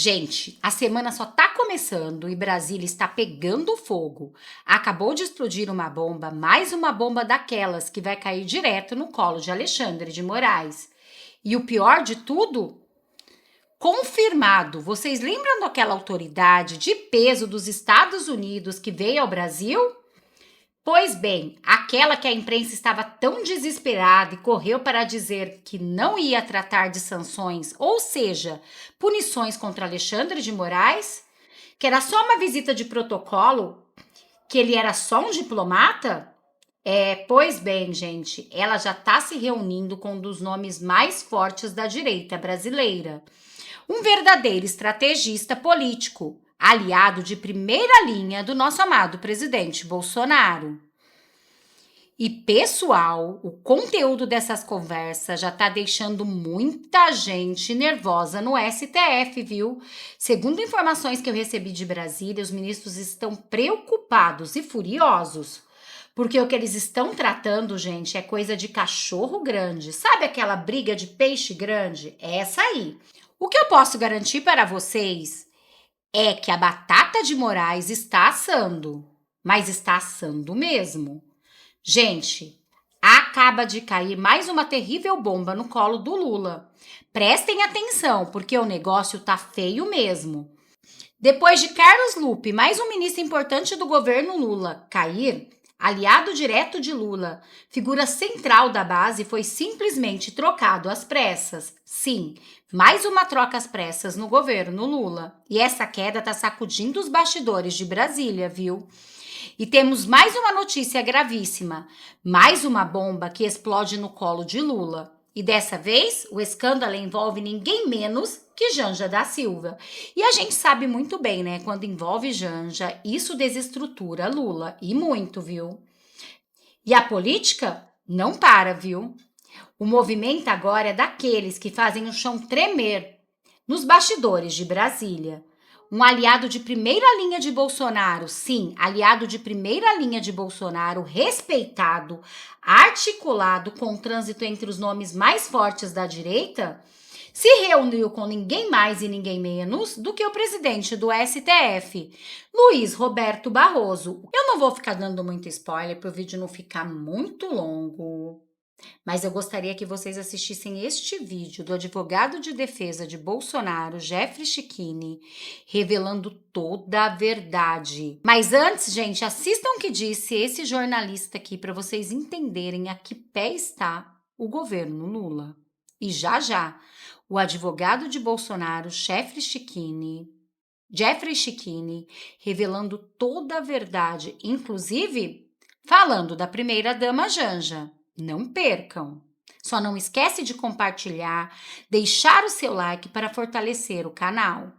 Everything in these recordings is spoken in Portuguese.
Gente, a semana só tá começando e Brasília está pegando fogo. Acabou de explodir uma bomba, mais uma bomba daquelas que vai cair direto no colo de Alexandre de Moraes. E o pior de tudo? Confirmado. Vocês lembram daquela autoridade de peso dos Estados Unidos que veio ao Brasil? Pois bem, aquela que a imprensa estava tão desesperada e correu para dizer que não ia tratar de sanções, ou seja, punições contra Alexandre de Moraes, que era só uma visita de protocolo, que ele era só um diplomata? Pois bem, gente, ela já está se reunindo com um dos nomes mais fortes da direita brasileira. Um verdadeiro estrategista político, aliado de primeira linha do nosso amado presidente Bolsonaro. E, pessoal, o conteúdo dessas conversas já tá deixando muita gente nervosa no STF, viu? Segundo informações que eu recebi de Brasília, os ministros estão preocupados e furiosos. Porque o que eles estão tratando, gente, é coisa de cachorro grande. Sabe aquela briga de peixe grande? É essa aí. O que eu posso garantir para vocês é que a batata de Moraes está assando. Mas está assando mesmo. Gente, acaba de cair mais uma terrível bomba no colo do Lula. Prestem atenção, porque o negócio tá feio mesmo. Depois de Carlos Lupe, mais um ministro importante do governo Lula, cair, aliado direto de Lula, figura central da base, foi simplesmente trocado às pressas. Sim, mais uma troca às pressas no governo Lula. E essa queda tá sacudindo os bastidores de Brasília, viu? E temos mais uma notícia gravíssima, mais uma bomba que explode no colo de Lula. E dessa vez, o escândalo envolve ninguém menos que Janja da Silva. E a gente sabe muito bem, né? Quando envolve Janja, isso desestrutura Lula. E muito, viu? E a política não para, viu? O movimento agora é daqueles que fazem o chão tremer nos bastidores de Brasília. Um aliado de primeira linha de Bolsonaro, sim, aliado de primeira linha de Bolsonaro, respeitado, articulado com o trânsito entre os nomes mais fortes da direita, se reuniu com ninguém mais e ninguém menos do que o presidente do STF, Luiz Roberto Barroso. Eu não vou ficar dando muito spoiler para o vídeo não ficar muito longo. Mas eu gostaria que vocês assistissem este vídeo do advogado de defesa de Bolsonaro, Jeffrey Chechini, revelando toda a verdade. Mas antes, gente, assistam o que disse esse jornalista aqui para vocês entenderem a que pé está o governo Lula. E já, o advogado de Bolsonaro, Jeffrey Chechini, revelando toda a verdade, inclusive falando da primeira-dama Janja. Não percam! Só não esquece de compartilhar, deixar o seu like para fortalecer o canal.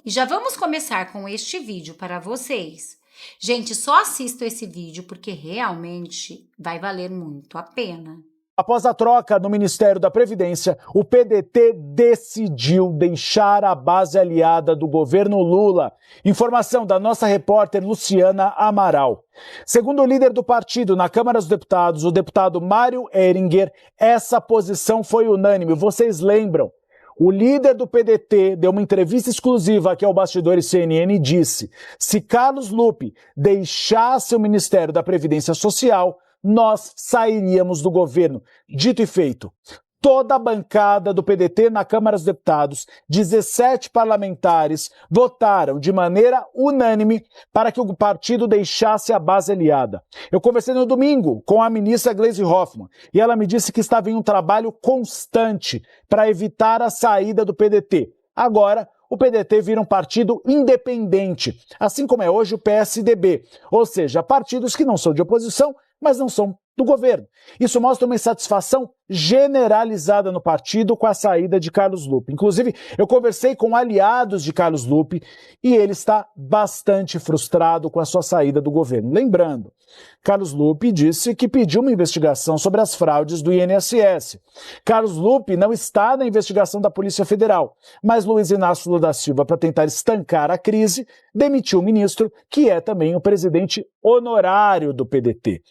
E já vamos começar com este vídeo para vocês. Gente, só assistam esse vídeo porque realmente vai valer muito a pena. Após a troca no Ministério da Previdência, o PDT decidiu deixar a base aliada do governo Lula. Informação da nossa repórter Luciana Amaral. Segundo o líder do partido na Câmara dos Deputados, o deputado Mário Heringer, essa posição foi unânime. Vocês lembram? O líder do PDT deu uma entrevista exclusiva aqui ao Bastidores CNN e disse: se Carlos Lupe deixasse o Ministério da Previdência Social, nós sairíamos do governo. Dito e feito, toda a bancada do PDT na Câmara dos Deputados, 17 parlamentares, votaram de maneira unânime para que o partido deixasse a base aliada. Eu conversei no domingo com a ministra Gleisi Hoffmann e ela me disse que estava em um trabalho constante para evitar a saída do PDT. Agora, o PDT vira um partido independente, assim como é hoje o PSDB, ou seja, partidos que não são de oposição, mas não são do governo. Isso mostra uma insatisfação generalizada no partido com a saída de Carlos Lupe. Inclusive, eu conversei com aliados de Carlos Lupe e ele está bastante frustrado com a sua saída do governo. Lembrando, Carlos Lupe disse que pediu uma investigação sobre as fraudes do INSS. Carlos Lupe não está na investigação da Polícia Federal, mas Luiz Inácio Lula da Silva, para tentar estancar a crise, demitiu o ministro, que é também o presidente honorário do PDT.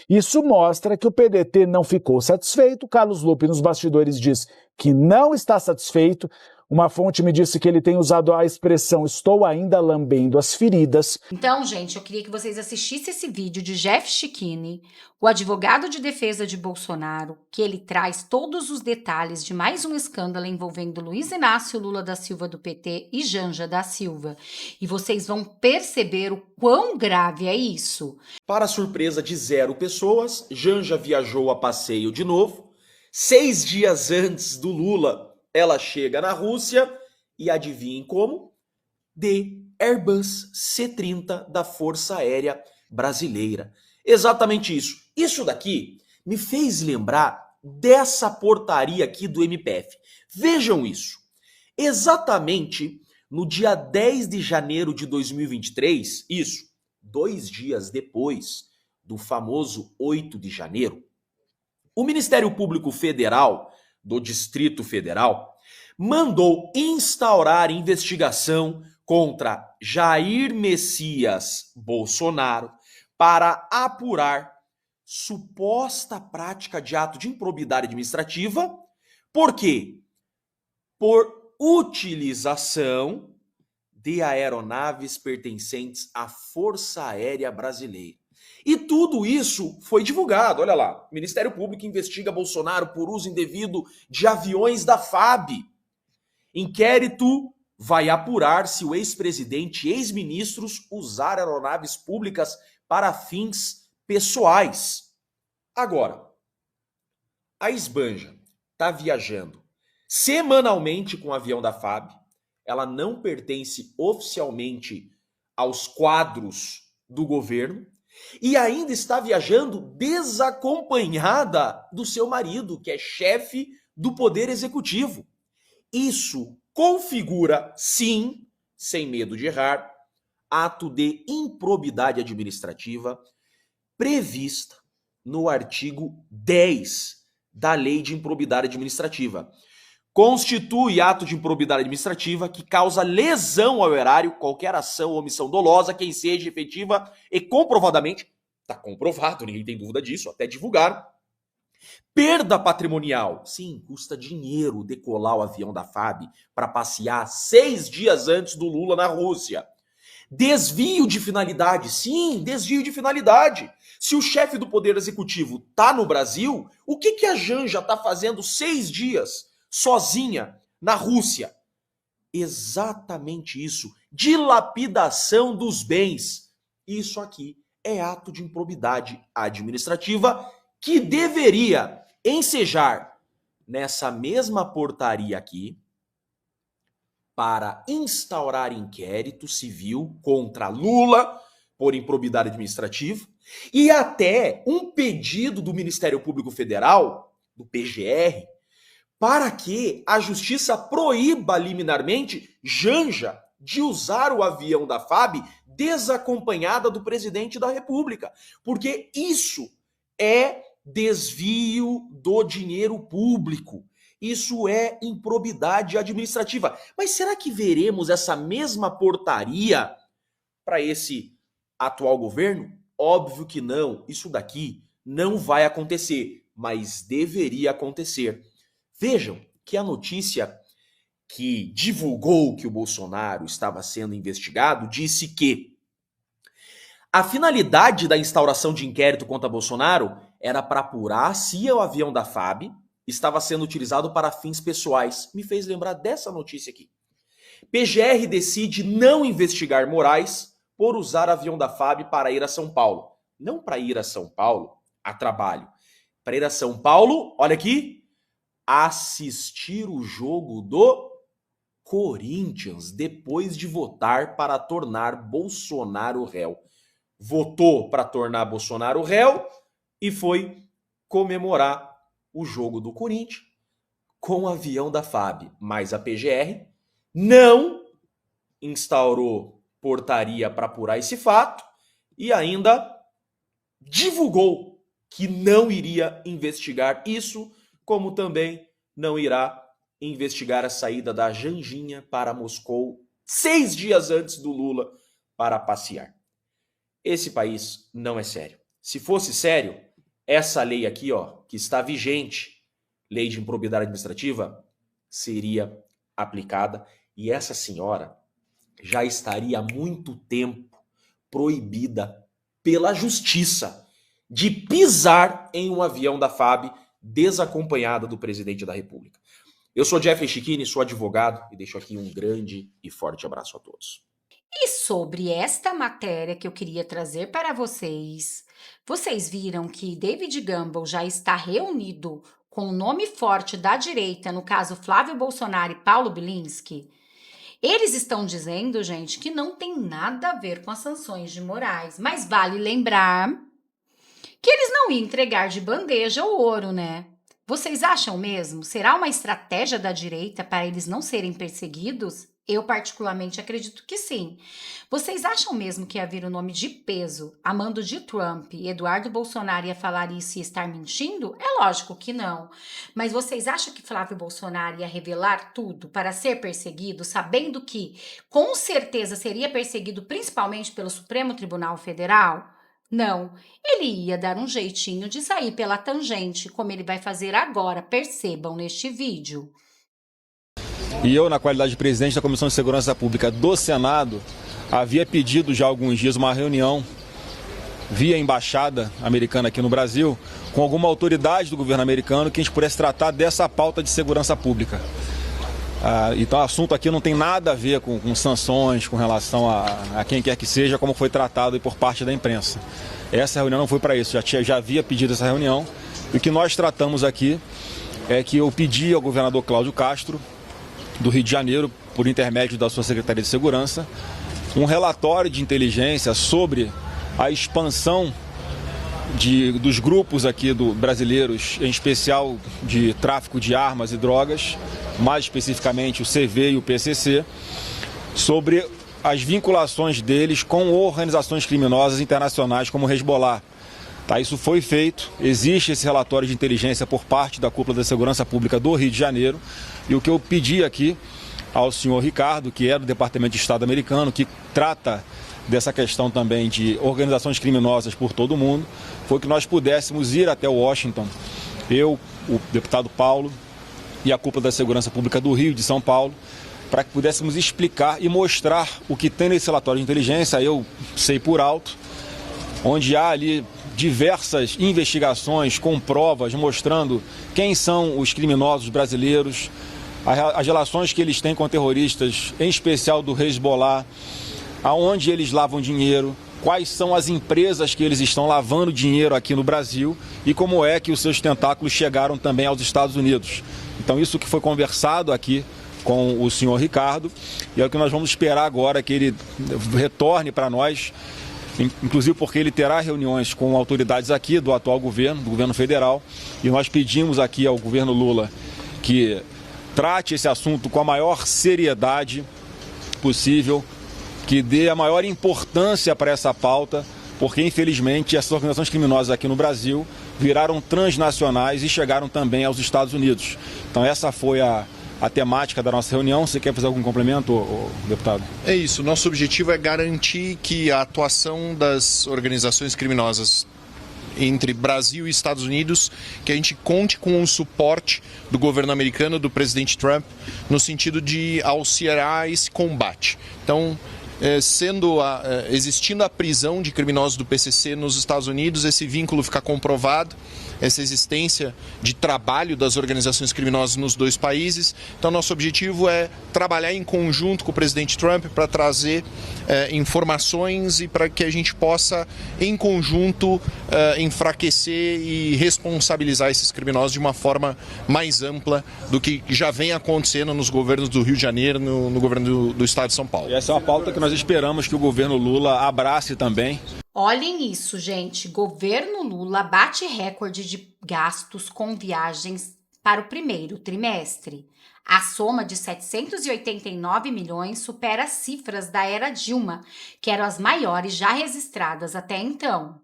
Isso mostra que o PDT não ficou satisfeito. Carlos Lupe, nos bastidores, diz que não está satisfeito. Uma fonte me disse que ele tem usado a expressão "estou ainda lambendo as feridas". Então, gente, eu queria que vocês assistissem esse vídeo de Jeff Schickini, o advogado de defesa de Bolsonaro, que ele traz todos os detalhes de mais um escândalo envolvendo Luiz Inácio Lula da Silva do PT e Janja da Silva. E vocês vão perceber o quão grave é isso. Para surpresa de 0 pessoas, Janja viajou a passeio de novo. 6 dias antes do Lula, ela chega na Rússia e adivinhem como? De Airbus C-30 da Força Aérea Brasileira. Exatamente isso. Isso daqui me fez lembrar dessa portaria aqui do MPF. Vejam isso. Exatamente no dia 10 de janeiro de 2023, isso, 2 dias depois do famoso 8 de janeiro, o Ministério Público Federal do Distrito Federal mandou instaurar investigação contra Jair Messias Bolsonaro para apurar suposta prática de ato de improbidade administrativa. Por quê? Por utilização de aeronaves pertencentes à Força Aérea Brasileira. E tudo isso foi divulgado, olha lá. O Ministério Público investiga Bolsonaro por uso indevido de aviões da FAB. Inquérito vai apurar se o ex-presidente e ex-ministros usaram aeronaves públicas para fins pessoais. Agora, a Esbanja está viajando semanalmente com o avião da FAB. Ela não pertence oficialmente aos quadros do governo e ainda está viajando desacompanhada do seu marido, que é chefe do Poder Executivo. Isso configura, sim, sem medo de errar, ato de improbidade administrativa prevista no artigo 10 da Lei de Improbidade Administrativa. Constitui ato de improbidade administrativa que causa lesão ao erário, qualquer ação ou omissão dolosa, quem seja efetiva e comprovadamente, está comprovado, ninguém tem dúvida disso, até divulgar. Perda patrimonial, sim, custa dinheiro decolar o avião da FAB para passear 6 dias antes do Lula na Rússia. Desvio de finalidade, sim, desvio de finalidade. Se o chefe do Poder Executivo está no Brasil, o que a Janja está fazendo 6 dias sozinha na Rússia? Exatamente isso, dilapidação dos bens. Isso aqui é ato de improbidade administrativa que deveria ensejar nessa mesma portaria aqui para instaurar inquérito civil contra Lula por improbidade administrativa e até um pedido do Ministério Público Federal, do PGR, para que a justiça proíba liminarmente Janja de usar o avião da FAB desacompanhada do presidente da República, porque isso é desvio do dinheiro público. Isso é improbidade administrativa. Mas será que veremos essa mesma portaria para esse atual governo? Óbvio que não. Isso daqui não vai acontecer, mas deveria acontecer. Vejam que a notícia que divulgou que o Bolsonaro estava sendo investigado disse que a finalidade da instauração de inquérito contra Bolsonaro era para apurar se o avião da FAB estava sendo utilizado para fins pessoais. Me fez lembrar dessa notícia aqui. PGR decide não investigar Moraes por usar avião da FAB para ir a São Paulo. Não para ir a São Paulo a trabalho. Para ir a São Paulo, olha aqui, assistir o jogo do Corinthians depois de votar para tornar Bolsonaro réu. Votou para tornar Bolsonaro réu e foi comemorar o jogo do Corinthians com o avião da FAB. Mas a PGR não instaurou portaria para apurar esse fato e ainda divulgou que não iria investigar isso, como também não irá investigar a saída da Janjinha para Moscou 6 dias antes do Lula para passear. Esse país não é sério. Se fosse sério, essa lei aqui, ó, que está vigente, lei de improbidade administrativa, seria aplicada e essa senhora já estaria há muito tempo proibida pela justiça de pisar em um avião da FAB desacompanhada do presidente da República. Eu sou Jeffrey Chiquini, sou advogado e deixo aqui um grande e forte abraço a todos. E sobre esta matéria que eu queria trazer para vocês, vocês viram que David Gamble já está reunido com o nome forte da direita, no caso Flávio Bolsonaro e Paulo Bilinski? Eles estão dizendo, gente, que não tem nada a ver com as sanções de Moraes, mas vale lembrar que eles não iam entregar de bandeja o ouro, né? Vocês acham mesmo? Será uma estratégia da direita para eles não serem perseguidos? Eu particularmente acredito que sim. Vocês acham mesmo que ia vir o nome de peso, a mando de Trump e Eduardo Bolsonaro ia falar isso e estar mentindo? É lógico que não. Mas vocês acham que Flávio Bolsonaro ia revelar tudo para ser perseguido, sabendo que com certeza seria perseguido principalmente pelo Supremo Tribunal Federal? Não, ele ia dar um jeitinho de sair pela tangente, como ele vai fazer agora, percebam neste vídeo. E eu, na qualidade de presidente da Comissão de Segurança Pública do Senado, havia pedido já há alguns dias uma reunião via embaixada americana aqui no Brasil, com alguma autoridade do governo americano que a gente pudesse tratar dessa pauta de segurança pública. Então o assunto aqui não tem nada a ver com sanções, com relação a quem quer que seja, como foi tratado por parte da imprensa. Essa reunião não foi para isso, já havia pedido essa reunião. E o que nós tratamos aqui é que eu pedi ao governador Cláudio Castro, do Rio de Janeiro, por intermédio da sua Secretaria de Segurança, um relatório de inteligência sobre a expansão dos grupos aqui brasileiros, em especial de tráfico de armas e drogas, mais especificamente o CV e o PCC, sobre as vinculações deles com organizações criminosas internacionais como o Hezbollah. Isso foi feito, existe esse relatório de inteligência por parte da Cúpula da Segurança Pública do Rio de Janeiro, e o que eu pedi aqui ao senhor Ricardo, que é do Departamento de Estado americano, que trata dessa questão também de organizações criminosas por todo o mundo, foi que nós pudéssemos ir até Washington, eu, o deputado Paulo e a Cúpula da Segurança Pública do Rio de São Paulo, para que pudéssemos explicar e mostrar o que tem nesse relatório de inteligência. Eu sei por alto, onde há ali diversas investigações com provas mostrando quem são os criminosos brasileiros, as relações que eles têm com terroristas, em especial do Hezbollah, aonde eles lavam dinheiro, quais são as empresas que eles estão lavando dinheiro aqui no Brasil e como é que os seus tentáculos chegaram também aos Estados Unidos. Então isso que foi conversado aqui com o senhor Ricardo, e é o que nós vamos esperar agora que ele retorne para nós, inclusive porque ele terá reuniões com autoridades aqui do atual governo, do governo federal, e nós pedimos aqui ao governo Lula que trate esse assunto com a maior seriedade possível, que dê a maior importância para essa pauta, porque infelizmente essas organizações criminosas aqui no Brasil viraram transnacionais e chegaram também aos Estados Unidos. Então essa foi a temática da nossa reunião. Você quer fazer algum complemento, deputado? É isso, nosso objetivo é garantir que a atuação das organizações criminosas entre Brasil e Estados Unidos, que a gente conte com o suporte do governo americano, do presidente Trump, no sentido de auxiliar esse combate. Então, existindo a prisão de criminosos do PCC nos Estados Unidos, esse vínculo fica comprovado, essa existência de trabalho das organizações criminosas nos dois países. Então, nosso objetivo é trabalhar em conjunto com o presidente Trump para trazer informações e para que a gente possa, em conjunto, enfraquecer e responsabilizar esses criminosos de uma forma mais ampla do que já vem acontecendo nos governos do Rio de Janeiro, no governo do estado de São Paulo. E essa é uma pauta que nós esperamos que o governo Lula abrace também. Olhem isso, gente. Governo Lula bate recorde de gastos com viagens para o primeiro trimestre. A soma de 789 milhões supera as cifras da era Dilma, que eram as maiores já registradas até então.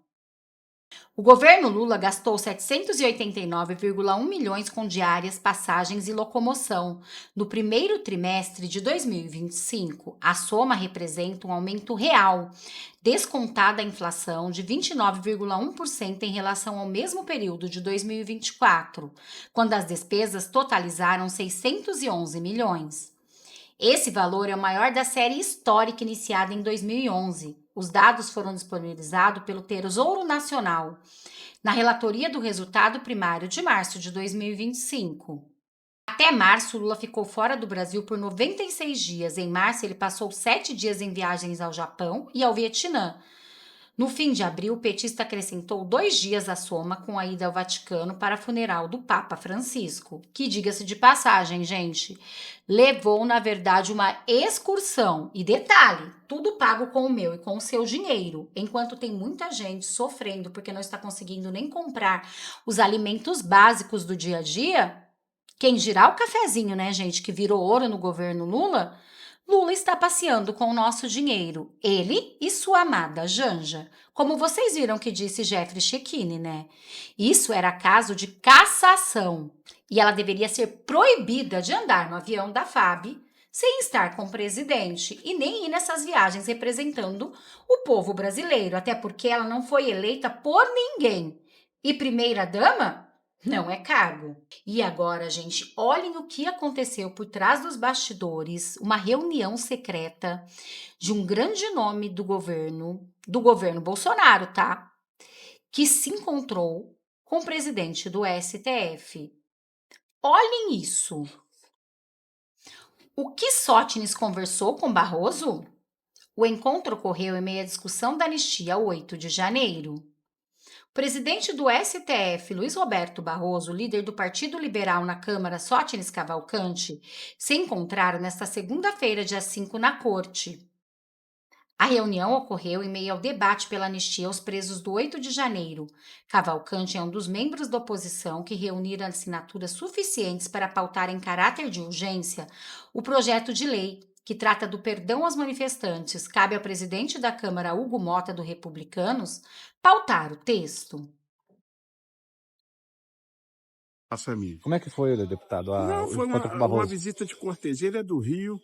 O governo Lula gastou 789,1 milhões com diárias, passagens e locomoção. No primeiro trimestre de 2025, a soma representa um aumento real, descontada a inflação, de 29,1% em relação ao mesmo período de 2024, quando as despesas totalizaram 611 milhões. Esse valor é o maior da série histórica iniciada em 2011. Os dados foram disponibilizados pelo Tesouro Nacional na relatoria do resultado primário de março de 2025. Até março, Lula ficou fora do Brasil por 96 dias. Em março, ele passou 7 dias em viagens ao Japão e ao Vietnã. No fim de abril, o petista acrescentou 2 dias à soma com a ida ao Vaticano para funeral do Papa Francisco, que, diga-se de passagem, gente, levou, na verdade, uma excursão. E detalhe, tudo pago com o meu e com o seu dinheiro, enquanto tem muita gente sofrendo porque não está conseguindo nem comprar os alimentos básicos do dia a dia. Quem dirá o cafezinho, né, gente, que virou ouro no governo Lula? Lula está passeando com o nosso dinheiro, ele e sua amada Janja. Como vocês viram que disse Jeffrey Chechini, né? Isso era caso de cassação e ela deveria ser proibida de andar no avião da FAB sem estar com o presidente e nem ir nessas viagens representando o povo brasileiro, até porque ela não foi eleita por ninguém. E primeira-dama não é cargo. E agora, gente, olhem o que aconteceu por trás dos bastidores, uma reunião secreta de um grande nome do governo Bolsonaro, tá? Que se encontrou com o presidente do STF. Olhem isso. O que Sótines conversou com Barroso? O encontro ocorreu em meio à discussão da anistia 8 de janeiro. O presidente do STF, Luiz Roberto Barroso, líder do Partido Liberal na Câmara, Sótines Cavalcante, se encontraram nesta segunda-feira, dia 5, na Corte. A reunião ocorreu em meio ao debate pela anistia aos presos do 8 de janeiro. Cavalcante é um dos membros da oposição que reuniram assinaturas suficientes para pautar em caráter de urgência o projeto de lei que trata do perdão aos manifestantes. Cabe ao presidente da Câmara, Hugo Mota, do Republicanos, pautar o texto. Como é que foi, deputado? Não, foi o encontro com o uma Barroso? visita de cortesia. Ele é do Rio.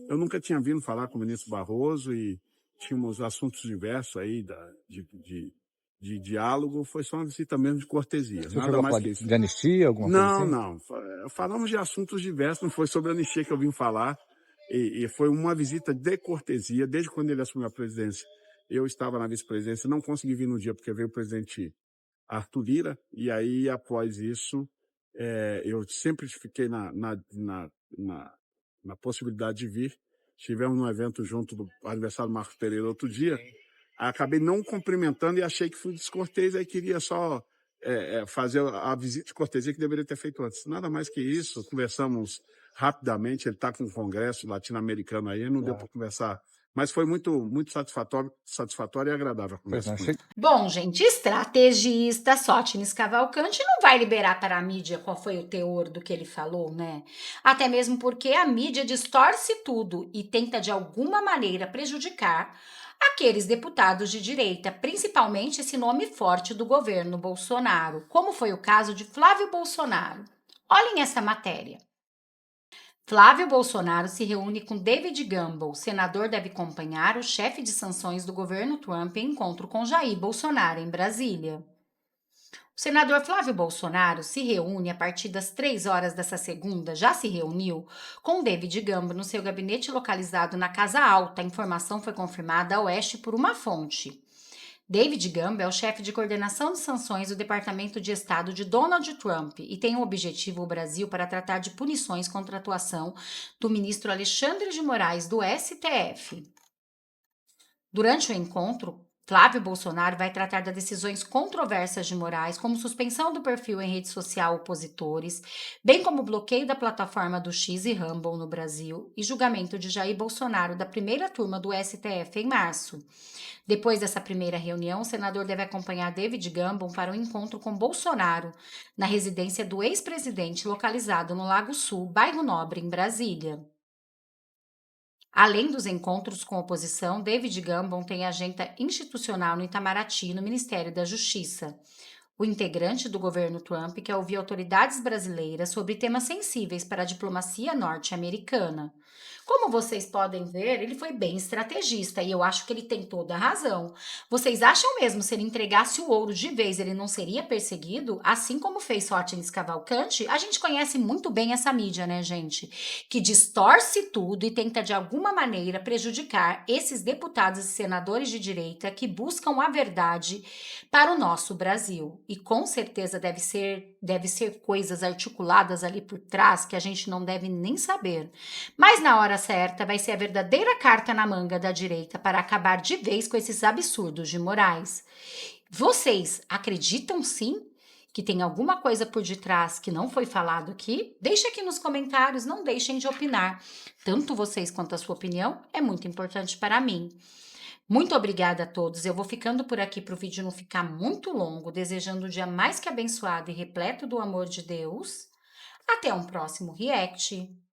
Eu nunca tinha vindo falar com o ministro Barroso e tínhamos assuntos diversos aí de diálogo. Foi só uma visita mesmo de cortesia. Você Nada chegou a mais falar que isso. de anistia, alguma coisa assim? Não. Falamos de assuntos diversos. Não foi sobre a anistia que eu vim falar. E foi uma visita de cortesia. Desde quando ele assumiu a presidência, eu estava na vice-presidência. Não consegui vir no dia porque veio o presidente Arthur Lira. E aí, após isso, eu sempre fiquei na possibilidade de vir. Estivemos num evento junto do aniversário do Marcos Pereira outro dia. Acabei não cumprimentando e achei que fui descortês. Aí queria só fazer a visita de cortesia que deveria ter feito antes. Nada mais que isso. Conversamos rapidamente. Ele está com um congresso latino-americano aí. Não deu para conversar. Mas foi muito satisfatório e agradável a conversa com ele. Bom, gente, estrategista Sótines Cavalcante não vai liberar para a mídia qual foi o teor do que ele falou, né? Até mesmo porque a mídia distorce tudo e tenta de alguma maneira prejudicar aqueles deputados de direita, principalmente esse nome forte do governo Bolsonaro, como foi o caso de Flávio Bolsonaro. Olhem essa matéria. Flávio Bolsonaro se reúne com David Gamble. O senador deve acompanhar o chefe de sanções do governo Trump em encontro com Jair Bolsonaro em Brasília. O senador Flávio Bolsonaro se reúne a partir das 3 horas dessa segunda, já se reuniu com David Gamble no seu gabinete localizado na Casa Alta. A informação foi confirmada a oeste por uma fonte. David Gamble é o chefe de coordenação de sanções do Departamento de Estado de Donald Trump e tem o objetivo o Brasil para tratar de punições contra a atuação do ministro Alexandre de Moraes do STF. Durante o encontro, Flávio Bolsonaro vai tratar das decisões controversas de Moraes, como suspensão do perfil em rede social opositores, bem como bloqueio da plataforma do X e Rumble no Brasil e julgamento de Jair Bolsonaro da primeira turma do STF em março. Depois dessa primeira reunião, o senador deve acompanhar David Gamble para um encontro com Bolsonaro na residência do ex-presidente localizado no Lago Sul, bairro Nobre, em Brasília. Além dos encontros com a oposição, David Gamble tem agenda institucional no Itamaraty, no Ministério da Justiça. O integrante do governo Trump quer ouvir autoridades brasileiras sobre temas sensíveis para a diplomacia norte-americana. Como vocês podem ver, ele foi bem estrategista e eu acho que ele tem toda a razão. Vocês acham mesmo se ele entregasse o ouro de vez, ele não seria perseguido? Assim como fez Sóstenes Cavalcanti? A gente conhece muito bem essa mídia, né, gente? Que distorce tudo e tenta de alguma maneira prejudicar esses deputados e senadores de direita que buscam a verdade para o nosso Brasil. E com certeza deve ser coisas articuladas ali por trás que a gente não deve nem saber. Mas na hora certa vai ser a verdadeira carta na manga da direita para acabar de vez com esses absurdos de Moraes. Vocês acreditam sim que tem alguma coisa por detrás que não foi falado aqui? Deixe aqui nos comentários, não deixem de opinar. Tanto vocês quanto a sua opinião é muito importante para mim. Muito obrigada a todos. Eu vou ficando por aqui para o vídeo não ficar muito longo, desejando o dia mais que abençoado e repleto do amor de Deus. Até um próximo react.